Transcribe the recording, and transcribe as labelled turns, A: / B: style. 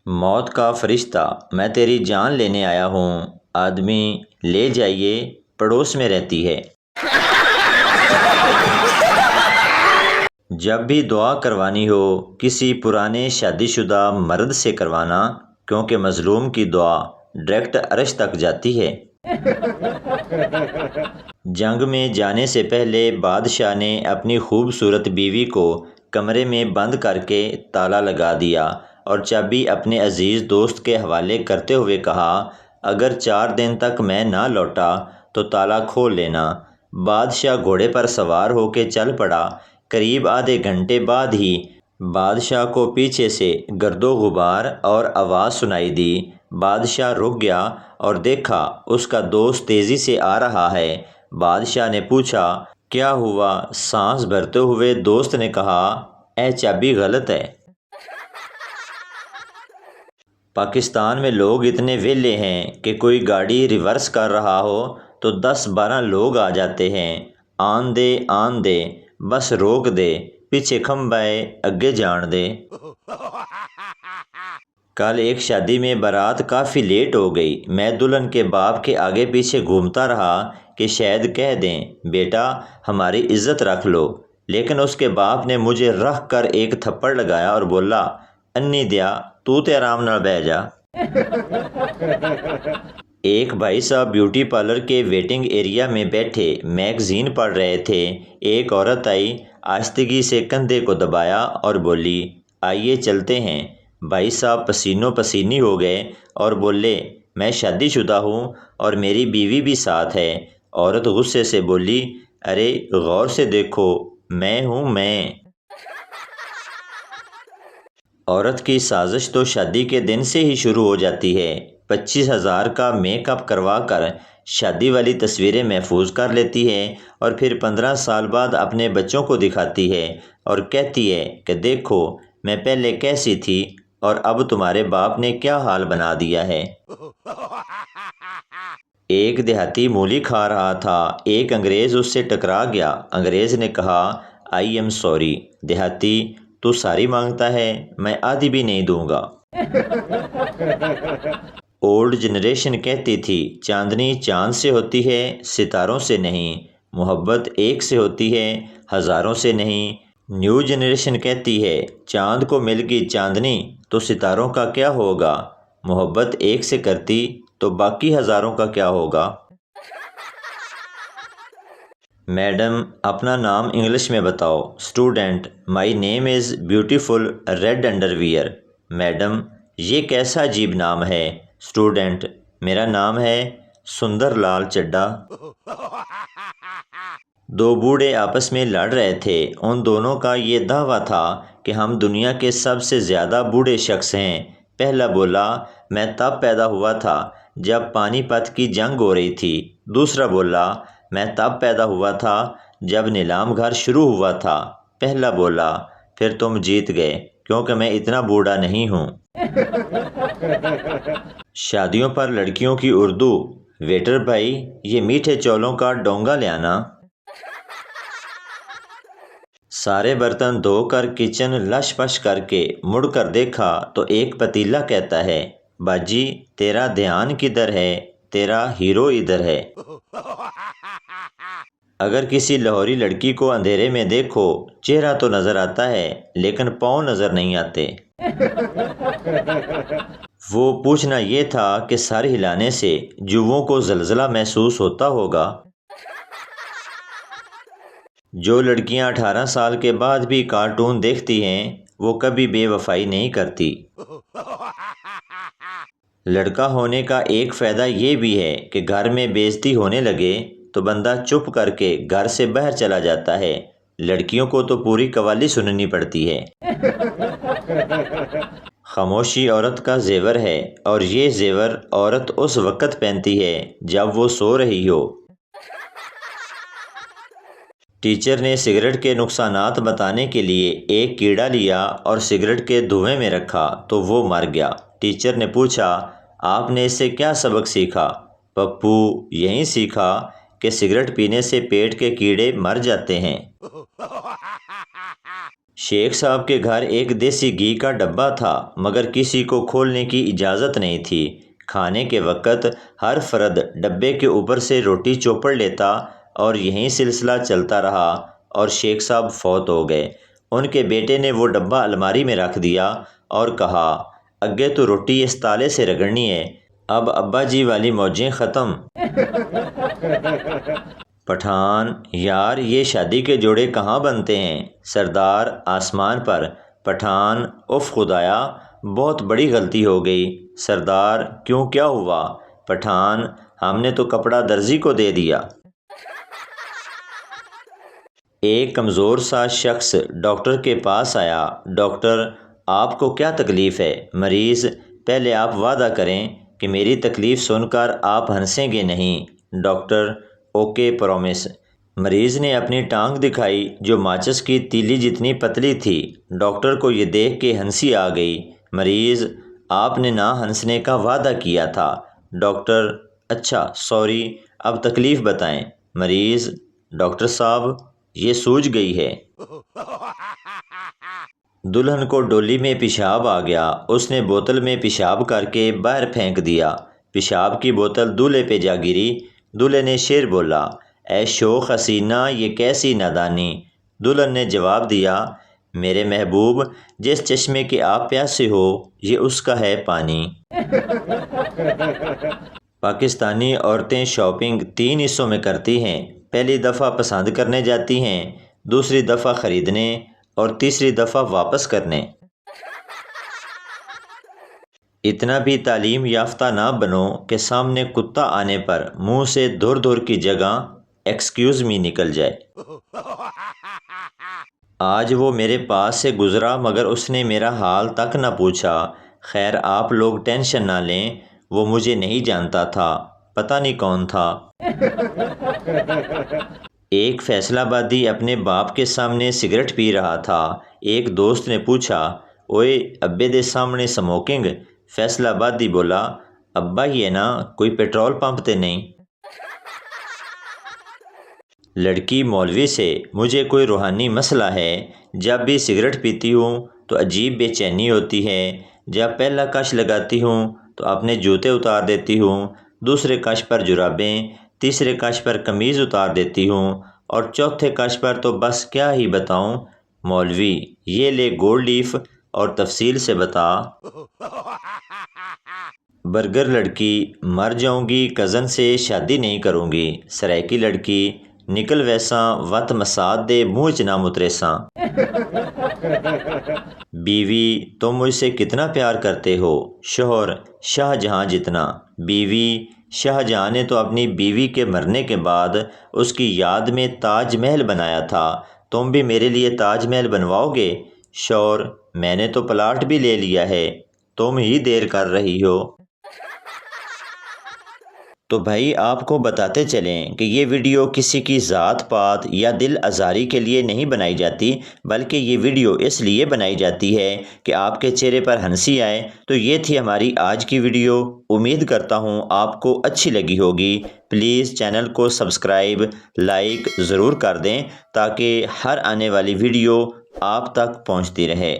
A: موت کا فرشتہ، میں تیری جان لینے آیا ہوں۔ آدمی، لے جائیے، پڑوس میں رہتی ہے۔ جب بھی دعا کروانی ہو کسی پرانے شادی شدہ مرد سے کروانا، کیونکہ مظلوم کی دعا ڈائریکٹ عرش تک جاتی ہے۔ جنگ میں جانے سے پہلے بادشاہ نے اپنی خوبصورت بیوی کو کمرے میں بند کر کے تالا لگا دیا اور چابی اپنے عزیز دوست کے حوالے کرتے ہوئے کہا، اگر 4 دن تک میں نہ لوٹا تو تالا کھول لینا۔ بادشاہ گھوڑے پر سوار ہو کے چل پڑا۔ قریب آدھے گھنٹے بعد ہی بادشاہ کو پیچھے سے گرد و غبار اور آواز سنائی دی۔ بادشاہ رک گیا اور دیکھا اس کا دوست تیزی سے آ رہا ہے۔ بادشاہ نے پوچھا، کیا ہوا؟ سانس بھرتے ہوئے دوست نے کہا، اے چابی غلط ہے۔ پاکستان میں لوگ اتنے ویلے ہیں کہ کوئی گاڑی ریورس کر رہا ہو تو 10-12 لوگ آ جاتے ہیں، آن دے، بس روک دے، پیچھے کھمبا ہے، اگے جان دے۔ کل ایک شادی میں بارات کافی لیٹ ہو گئی۔ میں دلہن کے باپ کے آگے پیچھے گھومتا رہا کہ شاید کہہ دیں، بیٹا ہماری عزت رکھ لو، لیکن اس کے باپ نے مجھے رکھ کر ایک تھپڑ لگایا اور بولا، انی دیا تو تے آرام نال بہ جا۔ ایک بھائی صاحب بیوٹی پارلر کے ویٹنگ ایریا میں بیٹھے میگزین پڑھ رہے تھے۔ ایک عورت آئی، آہستگی سے کندھے کو دبایا اور بولی، آئیے چلتے ہیں۔ بھائی صاحب پسینوں پسینی ہو گئے اور بولے، میں شادی شدہ ہوں اور میری بیوی بھی ساتھ ہے۔ عورت غصے سے بولی، ارے غور سے دیکھو، میں ہوں میں۔ عورت کی سازش تو شادی کے دن سے ہی شروع ہو جاتی ہے۔ 25,000 کا میک اپ کروا کر شادی والی تصویریں محفوظ کر لیتی ہے اور پھر 15 سال بعد اپنے بچوں کو دکھاتی ہے اور کہتی ہے کہ دیکھو میں پہلے کیسی تھی اور اب تمہارے باپ نے کیا حال بنا دیا ہے۔ ایک دیہاتی مولی کھا رہا تھا، ایک انگریز اس سے ٹکرا گیا۔ انگریز نے کہا، آئی ایم سوری۔ دیہاتی، تو ساری مانگتا ہے، میں آدھی بھی نہیں دوں گا۔ اولڈ جنریشن کہتی تھی، چاندنی چاند سے ہوتی ہے، ستاروں سے نہیں۔ محبت ایک سے ہوتی ہے، ہزاروں سے نہیں۔ نیو جنریشن کہتی ہے، چاند کو مل گئی چاندنی تو ستاروں کا کیا ہوگا؟ محبت ایک سے کرتی تو باقی ہزاروں کا کیا ہوگا؟ میڈم اپنا نام انگلش میں بتاؤ۔ Student, my name is beautiful red underwear. Madam, یہ کیسا عجیب نام ہے؟ اسٹوڈنٹ، میرا نام ہے سندر لال چڈھا۔ دو بوڑھے آپس میں لڑ رہے تھے۔ ان دونوں کا یہ دعویٰ تھا کہ ہم دنیا کے سب سے زیادہ بوڑھے شخص ہیں۔ پہلا بولا، میں تب پیدا ہوا تھا جب پانی پت کی جنگ ہو رہی تھی۔ دوسرا بولا، میں تب پیدا ہوا تھا جب نیلام گھر شروع ہوا تھا۔ پہلا بولا، پھر تم جیت گئے کیونکہ میں اتنا بوڑھا نہیں ہوں۔ شادیوں پر لڑکیوں کی اردو، ویٹر بھائی یہ میٹھے چولوں کا ڈونگا لے آنا۔ سارے برتن دھو کر کچن لش پش کر کے مڑ کر دیکھا تو ایک پتیلا کہتا ہے، باجی تیرا دھیان کدھر ہے؟ تیرا ہیرو ادھر ہے۔ اگر کسی لاہوری لڑکی کو اندھیرے میں دیکھو، چہرہ تو نظر آتا ہے لیکن پاؤں نظر نہیں آتے۔ وہ پوچھنا یہ تھا کہ سر ہلانے سے جوؤں کو زلزلہ محسوس ہوتا ہوگا۔ جو لڑکیاں 18 سال کے بعد بھی کارٹون دیکھتی ہیں وہ کبھی بے وفائی نہیں کرتی۔ لڑکا ہونے کا ایک فائدہ یہ بھی ہے کہ گھر میں بے عزتی ہونے لگے تو بندہ چپ کر کے گھر سے باہر چلا جاتا ہے۔ لڑکیوں کو تو پوری قوالی سننی پڑتی ہے۔ خاموشی عورت کا زیور ہے اور یہ زیور عورت اس وقت پہنتی ہے جب وہ سو رہی ہو۔ ٹیچر نے سگریٹ کے نقصانات بتانے کے لیے ایک کیڑا لیا اور سگریٹ کے دھوئیں میں رکھا تو وہ مر گیا۔ ٹیچر نے پوچھا، آپ نے اس سے کیا سبق سیکھا؟ پپو، یہی سیکھا کہ سگریٹ پینے سے پیٹ کے کیڑے مر جاتے ہیں۔ شیخ صاحب کے گھر ایک دیسی گھی کا ڈبہ تھا مگر کسی کو کھولنے کی اجازت نہیں تھی۔ کھانے کے وقت ہر فرد ڈبے کے اوپر سے روٹی چوپڑ لیتا اور یہیں سلسلہ چلتا رہا اور شیخ صاحب فوت ہو گئے۔ ان کے بیٹے نے وہ ڈبہ الماری میں رکھ دیا اور کہا اگے تو روٹی اس تالے سے رگڑنی ہے، اب ابا جی والی موجیں ختم۔ پٹھان: یار یہ شادی کے جوڑے کہاں بنتے ہیں؟ سردار آسمان پر۔ پٹھان: اف خدایا، بہت بڑی غلطی ہو گئی۔ سردار: کیوں، کیا ہوا؟ پٹھان: ہم نے تو کپڑا درزی کو دے دیا۔ ایک کمزور سا شخص ڈاکٹر کے پاس آیا۔ ڈاکٹر: آپ کو کیا تکلیف ہے؟ مریض: پہلے آپ وعدہ کریں کہ میری تکلیف سن کر آپ ہنسیں گے نہیں۔ Doctor: okay, promise. مریض نے اپنی ٹانگ دکھائی جو ماچس کی تیلی جتنی پتلی تھی۔ ڈاکٹر کو یہ دیکھ کے ہنسی آ گئی۔ مریض: آپ نے نہ ہنسنے کا وعدہ کیا تھا۔ ڈاکٹر: اچھا، سوری، اب تکلیف بتائیں۔ مریض: ڈاکٹر صاحب، یہ سوج گئی ہے۔ دلہن کو ڈولی میں پیشاب آ گیا۔ اس نے بوتل میں پیشاب کر کے باہر پھینک دیا۔ پیشاب کی بوتل دولہے پہ جا گری۔ دولہے نے شعر بولا، اے شوخ حسینہ یہ کیسی نادانی۔ دلہن نے جواب دیا، میرے محبوب، جس چشمے کے آپ پیاسے ہو یہ اس کا ہے پانی۔ پاکستانی عورتیں شاپنگ 3 حصوں میں کرتی ہیں۔ پہلی دفعہ پسند کرنے جاتی ہیں، دوسری دفعہ خریدنے اور تیسری دفعہ واپس کرنے۔ اتنا بھی تعلیم یافتہ نہ بنو کہ سامنے کتا آنے پر منہ سے دھر دھر کی جگہ ایکسکیوز می نکل جائے۔ آج وہ میرے پاس سے گزرا مگر اس نے میرا حال تک نہ پوچھا۔ خیر آپ لوگ ٹینشن نہ لیں، وہ مجھے نہیں جانتا تھا، پتہ نہیں کون تھا۔ ایک فیصل آبادی اپنے باپ کے سامنے سگریٹ پی رہا تھا۔ ایک دوست نے پوچھا، اوئے ابے دے سامنے سموکنگ؟ فیصل آبادی بولا، ابا یہ نا کوئی پیٹرول پمپ تے نہیں۔ لڑکی مولوی سے، مجھے کوئی روحانی مسئلہ ہے، جب بھی سگریٹ پیتی ہوں تو عجیب بے چینی ہوتی ہے، جب پہلا کش لگاتی ہوں تو اپنے جوتے اتار دیتی ہوں، دوسرے کش پر جرابیں، تیسرے کش پر قمیض اتار دیتی ہوں اور چوتھے کش پر تو بس کیا ہی بتاؤں۔ مولوی، یہ لے گولڈ لیف اور تفصیل سے بتا۔ برگر لڑکی، مر جاؤں گی کزن سے شادی نہیں کروں گی۔ سرائیکی لڑکی، نکل ویساں وت مساد دے منہ چ نہ متریساں۔ بیوی، تم مجھ سے کتنا پیار کرتے ہو؟ شوہر، شاہ جہاں جتنا۔ بیوی، شاہ جہاں نے تو اپنی بیوی کے مرنے کے بعد اس کی یاد میں تاج محل بنایا تھا، تم بھی میرے لیے تاج محل بنواؤ گے؟ شوہر، میں نے تو پلاٹ بھی لے لیا ہے، تم ہی دیر کر رہی ہو۔ تو بھائی آپ کو بتاتے چلیں کہ یہ ویڈیو کسی کی ذات پات یا دل آزاری کے لیے نہیں بنائی جاتی، بلکہ یہ ویڈیو اس لیے بنائی جاتی ہے کہ آپ کے چہرے پر ہنسی آئے۔ تو یہ تھی ہماری آج کی ویڈیو، امید کرتا ہوں آپ کو اچھی لگی ہوگی۔ پلیز چینل کو سبسکرائب، لائک ضرور کر دیں تاکہ ہر آنے والی ویڈیو آپ تک پہنچتی رہے۔